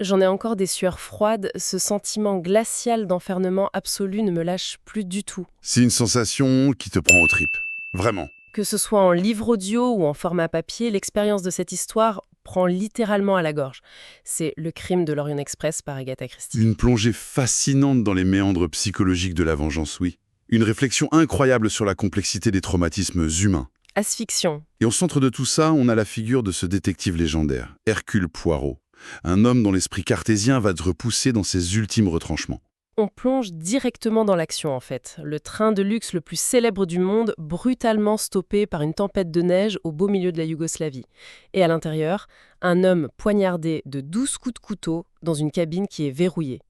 J'en ai encore des sueurs froides, ce sentiment glacial d'enfermement absolu ne me lâche plus du tout. C'est une sensation qui te prend aux tripes. Vraiment. Que ce soit en livre audio ou en format papier, l'expérience de cette histoire prend littéralement à la gorge. C'est Le crime de l'Orient Express par Agatha Christie. Une plongée fascinante dans les méandres psychologiques de la vengeance, oui. Une réflexion incroyable sur la complexité des traumatismes humains. Asphyxion. Et au centre de tout ça, on a la figure de ce détective légendaire, Hercule Poirot. Un homme dont l'esprit cartésien va te repousser dans ses ultimes retranchements. On plonge directement dans l'action en fait. Le train de luxe le plus célèbre du monde, brutalement stoppé par une tempête de neige au beau milieu de la Yougoslavie. Et à l'intérieur, un homme poignardé de 12 coups de couteau dans une cabine qui est verrouillée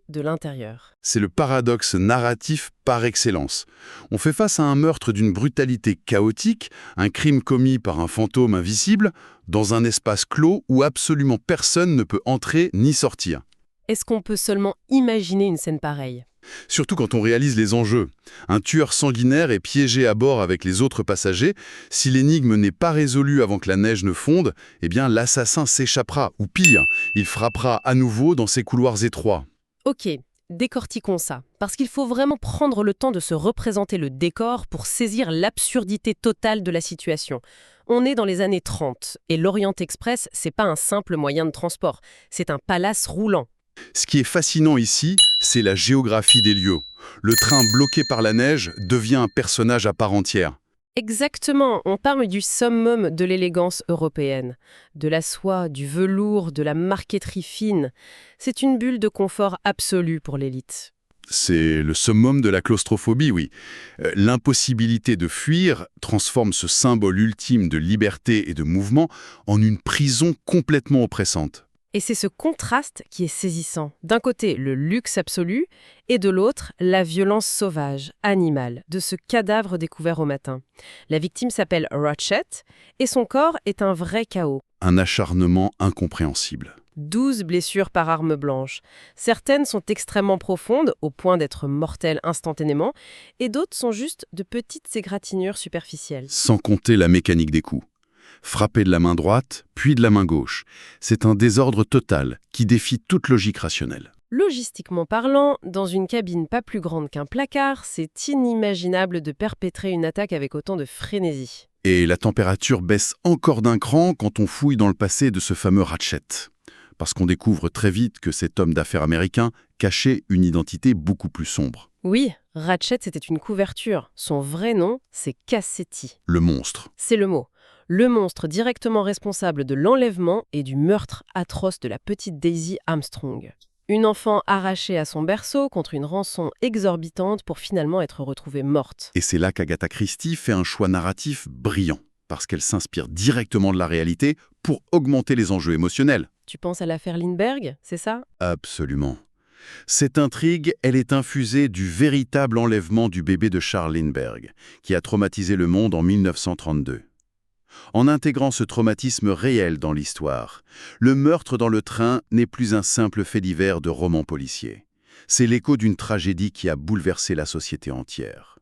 de l'intérieur. C'est le paradoxe narratif par excellence. On fait face à un meurtre d'une brutalité chaotique, un crime commis par un fantôme invisible, dans un espace clos où absolument personne ne peut entrer ni sortir. Est-ce qu'on peut seulement imaginer une scène pareille ? Surtout quand on réalise les enjeux. Un tueur sanguinaire est piégé à bord avec les autres passagers. Si l'énigme n'est pas résolue avant que la neige ne fonde, eh bien l'assassin s'échappera, ou pire, il frappera à nouveau dans ces couloirs étroits. Ok, décortiquons ça. Parce qu'il faut vraiment prendre le temps de se représenter le décor pour saisir l'absurdité totale de la situation. On est dans les années 30, et l'Orient Express, c'est pas un simple moyen de transport, c'est un palace roulant. Ce qui est fascinant ici, c'est la géographie des lieux. Le train bloqué par la neige devient un personnage à part entière. Exactement, on parle du summum de l'élégance européenne, de la soie, du velours, de la marqueterie fine. C'est une bulle de confort absolue pour l'élite. C'est le summum de la claustrophobie, oui. L'impossibilité de fuir transforme ce symbole ultime de liberté et de mouvement en une prison complètement oppressante. Et c'est ce contraste qui est saisissant. D'un côté, le luxe absolu, et de l'autre, la violence sauvage, animale, de ce cadavre découvert au matin. La victime s'appelle Ratchet, et son corps est un vrai chaos. Un acharnement incompréhensible. 12 blessures par arme blanche. Certaines sont extrêmement profondes, au point d'être mortelles instantanément, et d'autres sont juste de petites égratignures superficielles. Sans compter la mécanique des coups. Frapper de la main droite, puis de la main gauche. C'est un désordre total qui défie toute logique rationnelle. Logistiquement parlant, dans une cabine pas plus grande qu'un placard, c'est inimaginable de perpétrer une attaque avec autant de frénésie. Et la température baisse encore d'un cran quand on fouille dans le passé de ce fameux Ratchet. Parce qu'on découvre très vite que cet homme d'affaires américain cachait une identité beaucoup plus sombre. Oui, Ratchet, c'était une couverture. Son vrai nom, c'est Cassetti. Le monstre. C'est le mot. Le monstre directement responsable de l'enlèvement et du meurtre atroce de la petite Daisy Armstrong. Une enfant arrachée à son berceau contre une rançon exorbitante pour finalement être retrouvée morte. Et c'est là qu'Agatha Christie fait un choix narratif brillant, parce qu'elle s'inspire directement de la réalité pour augmenter les enjeux émotionnels. Tu penses à l'affaire Lindbergh, c'est ça ? Absolument. Cette intrigue, elle est infusée du véritable enlèvement du bébé de Charles Lindbergh, qui a traumatisé le monde en 1932. En intégrant ce traumatisme réel dans l'histoire, le meurtre dans le train n'est plus un simple fait divers de roman policier. C'est l'écho d'une tragédie qui a bouleversé la société entière.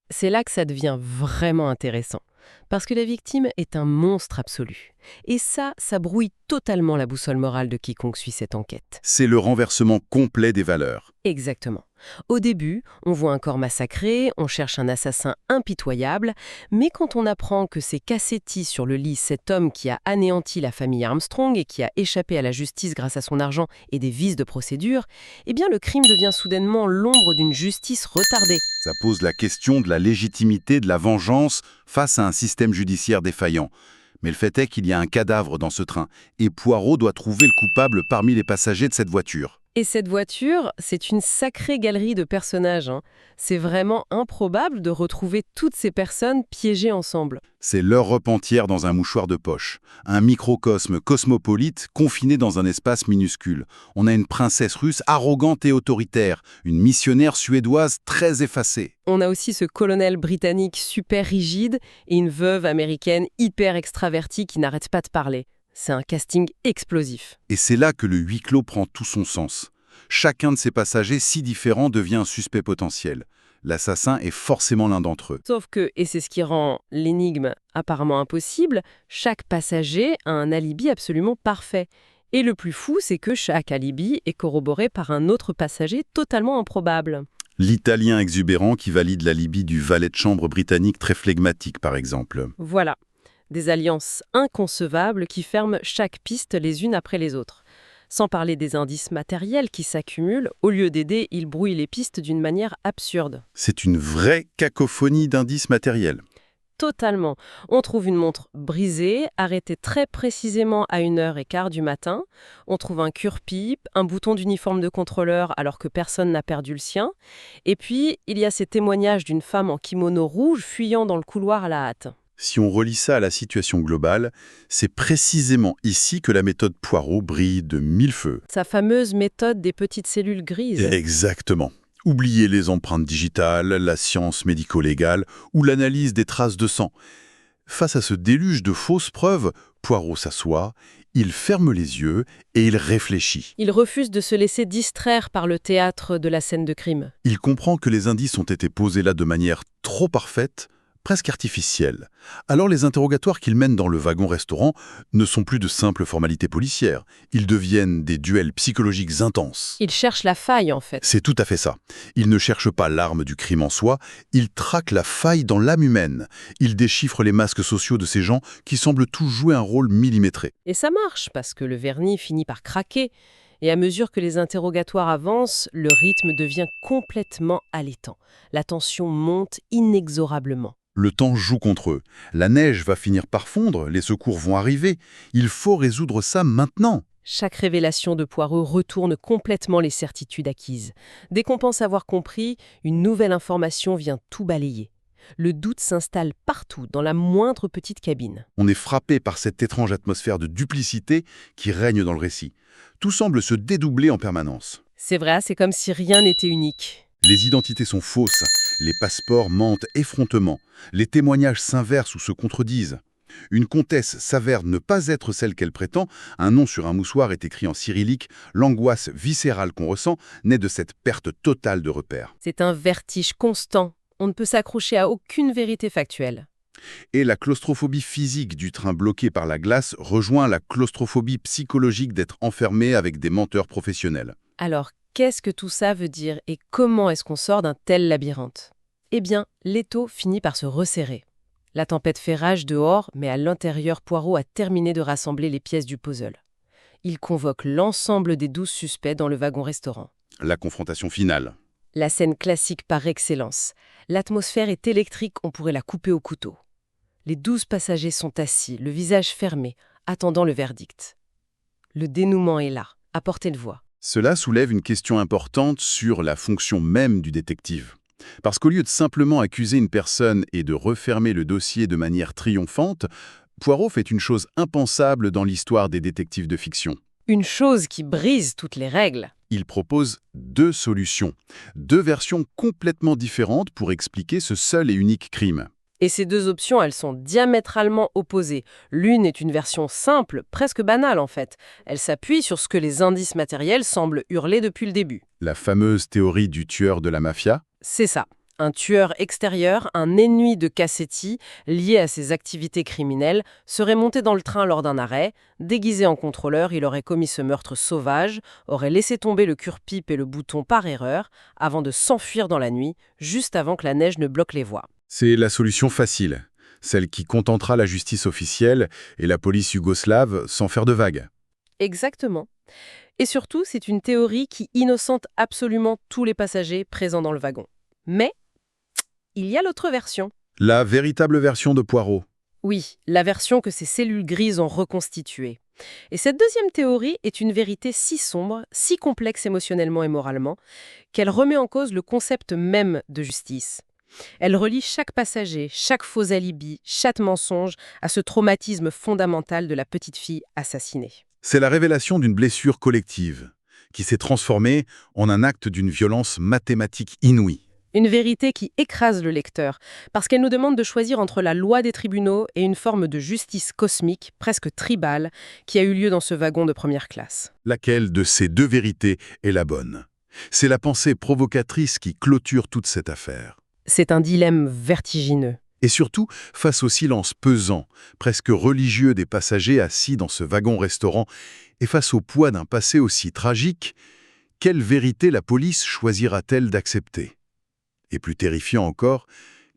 C'est là que ça devient vraiment intéressant. Parce que la victime est un monstre absolu. Et ça brouille totalement la boussole morale de quiconque suit cette enquête. C'est le renversement complet des valeurs. Exactement. Au début, on voit un corps massacré, on cherche un assassin impitoyable, mais quand on apprend que c'est Cassetti sur le lit, cet homme qui a anéanti la famille Armstrong et qui a échappé à la justice grâce à son argent et des vices de procédure, eh bien le crime devient soudainement l'ombre d'une justice retardée. Ça pose la question de la légitimité de la vengeance face à un système judiciaire défaillant. Mais le fait est qu'il y a un cadavre dans ce train, et Poirot doit trouver le coupable parmi les passagers de cette voiture. Et cette voiture, c'est une sacrée galerie de personnages. C'est vraiment improbable de retrouver toutes ces personnes piégées ensemble. C'est l'Europe entière dans un mouchoir de poche. Un microcosme cosmopolite confiné dans un espace minuscule. On a une princesse russe arrogante et autoritaire, une missionnaire suédoise très effacée. On a aussi ce colonel britannique super rigide et une veuve américaine hyper extravertie qui n'arrête pas de parler. C'est un casting explosif. Et c'est là que le huis clos prend tout son sens. Chacun de ces passagers si différents devient un suspect potentiel. L'assassin est forcément l'un d'entre eux. Sauf que, et c'est ce qui rend l'énigme apparemment impossible, chaque passager a un alibi absolument parfait. Et le plus fou, c'est que chaque alibi est corroboré par un autre passager totalement improbable. L'Italien exubérant qui valide l'alibi du valet de chambre britannique très flegmatique, par exemple. Voilà, des alliances inconcevables qui ferment chaque piste les unes après les autres. Sans parler des indices matériels qui s'accumulent, au lieu d'aider, ils brouillent les pistes d'une manière absurde. C'est une vraie cacophonie d'indices matériels. Totalement. On trouve une montre brisée, arrêtée très précisément à 1h15 du matin. On trouve un cure-pipe, un bouton d'uniforme de contrôleur alors que personne n'a perdu le sien. Et puis, il y a ces témoignages d'une femme en kimono rouge fuyant dans le couloir à la hâte. Si on relie ça à la situation globale, c'est précisément ici que la méthode Poirot brille de mille feux. Sa fameuse méthode des petites cellules grises. Exactement. Oubliez les empreintes digitales, la science médico-légale ou l'analyse des traces de sang. Face à ce déluge de fausses preuves, Poirot s'assoit, il ferme les yeux et il réfléchit. Il refuse de se laisser distraire par le théâtre de la scène de crime. Il comprend que les indices ont été posés là de manière trop parfaite, presque artificielle. Alors les interrogatoires qu'il mène dans le wagon-restaurant ne sont plus de simples formalités policières. Ils deviennent des duels psychologiques intenses. Il cherche la faille, en fait. C'est tout à fait ça. Il ne cherche pas l'arme du crime en soi, il traque la faille dans l'âme humaine. Il déchiffre les masques sociaux de ces gens qui semblent tous jouer un rôle millimétré. Et ça marche, parce que le vernis finit par craquer. Et à mesure que les interrogatoires avancent, le rythme devient complètement haletant. La tension monte inexorablement. Le temps joue contre eux. La neige va finir par fondre, les secours vont arriver. Il faut résoudre ça maintenant. Chaque révélation de Poirot retourne complètement les certitudes acquises. Dès qu'on pense avoir compris, une nouvelle information vient tout balayer. Le doute s'installe partout, dans la moindre petite cabine. On est frappé par cette étrange atmosphère de duplicité qui règne dans le récit. Tout semble se dédoubler en permanence. C'est vrai, c'est comme si rien n'était unique. Les identités sont fausses, les passeports mentent effrontément, les témoignages s'inversent ou se contredisent. Une comtesse s'avère ne pas être celle qu'elle prétend, un nom sur un moussoir est écrit en cyrillique, l'angoisse viscérale qu'on ressent naît de cette perte totale de repères. C'est un vertige constant. On ne peut s'accrocher à aucune vérité factuelle. Et la claustrophobie physique du train bloqué par la glace rejoint la claustrophobie psychologique d'être enfermé avec des menteurs professionnels. Alors, qu'est-ce que tout ça veut dire et comment est-ce qu'on sort d'un tel labyrinthe? Eh bien, l'étau finit par se resserrer. La tempête fait rage dehors, mais à l'intérieur, Poirot a terminé de rassembler les pièces du puzzle. Il convoque l'ensemble des 12 suspects dans le wagon-restaurant. La confrontation finale. La scène classique par excellence. L'atmosphère est électrique, on pourrait la couper au couteau. Les 12 passagers sont assis, le visage fermé, attendant le verdict. Le dénouement est là, à portée de voix. Cela soulève une question importante sur la fonction même du détective. Parce qu'au lieu de simplement accuser une personne et de refermer le dossier de manière triomphante, Poirot fait une chose impensable dans l'histoire des détectives de fiction. Une chose qui brise toutes les règles. Il propose deux solutions, deux versions complètement différentes pour expliquer ce seul et unique crime. Et ces deux options, elles sont diamétralement opposées. L'une est une version simple, presque banale en fait. Elle s'appuie sur ce que les indices matériels semblent hurler depuis le début. La fameuse théorie du tueur de la mafia. C'est ça. Un tueur extérieur, un ennemi de Cassetti, lié à ses activités criminelles, serait monté dans le train lors d'un arrêt. Déguisé en contrôleur, il aurait commis ce meurtre sauvage, aurait laissé tomber le cure-pipe et le bouton par erreur, avant de s'enfuir dans la nuit, juste avant que la neige ne bloque les voies. C'est la solution facile, celle qui contentera la justice officielle et la police yougoslave sans faire de vagues. Exactement. Et surtout, c'est une théorie qui innocente absolument tous les passagers présents dans le wagon. Mais il y a l'autre version. La véritable version de Poirot. Oui, la version que ces cellules grises ont reconstituée. Et cette deuxième théorie est une vérité si sombre, si complexe émotionnellement et moralement, qu'elle remet en cause le concept même de justice. Elle relie chaque passager, chaque faux alibi, chaque mensonge à ce traumatisme fondamental de la petite fille assassinée. C'est la révélation d'une blessure collective, qui s'est transformée en un acte d'une violence mathématique inouïe. Une vérité qui écrase le lecteur, parce qu'elle nous demande de choisir entre la loi des tribunaux et une forme de justice cosmique, presque tribale, qui a eu lieu dans ce wagon de première classe. Laquelle de ces deux vérités est la bonne? C'est la pensée provocatrice qui clôture toute cette affaire. C'est un dilemme vertigineux. Et surtout, face au silence pesant, presque religieux des passagers assis dans ce wagon-restaurant, et face au poids d'un passé aussi tragique, quelle vérité la police choisira-t-elle d'accepter? Et plus terrifiant encore,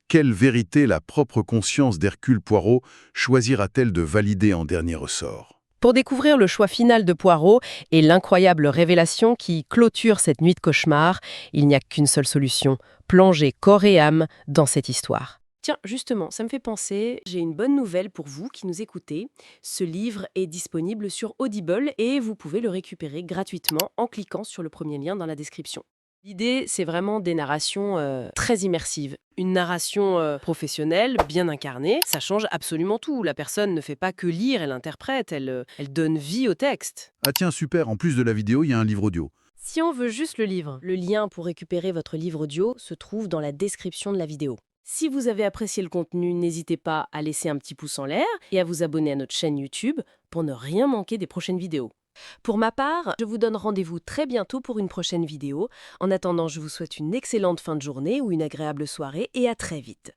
quelle vérité la propre conscience d'Hercule Poirot choisira-t-elle de valider en dernier ressort? Pour découvrir le choix final de Poirot et l'incroyable révélation qui clôture cette nuit de cauchemar, il n'y a qu'une seule solution, plonger corps et âme dans cette histoire. Tiens, justement, ça me fait penser, j'ai une bonne nouvelle pour vous qui nous écoutez. Ce livre est disponible sur Audible et vous pouvez le récupérer gratuitement en cliquant sur le premier lien dans la description. L'idée, c'est vraiment des narrations très immersives. Une narration professionnelle, bien incarnée, ça change absolument tout. La personne ne fait pas que lire, elle interprète, elle donne vie au texte. Ah tiens, super, en plus de la vidéo, il y a un livre audio. Si on veut juste le livre, le lien pour récupérer votre livre audio se trouve dans la description de la vidéo. Si vous avez apprécié le contenu, n'hésitez pas à laisser un petit pouce en l'air et à vous abonner à notre chaîne YouTube pour ne rien manquer des prochaines vidéos. Pour ma part, je vous donne rendez-vous très bientôt pour une prochaine vidéo. En attendant, je vous souhaite une excellente fin de journée ou une agréable soirée et à très vite.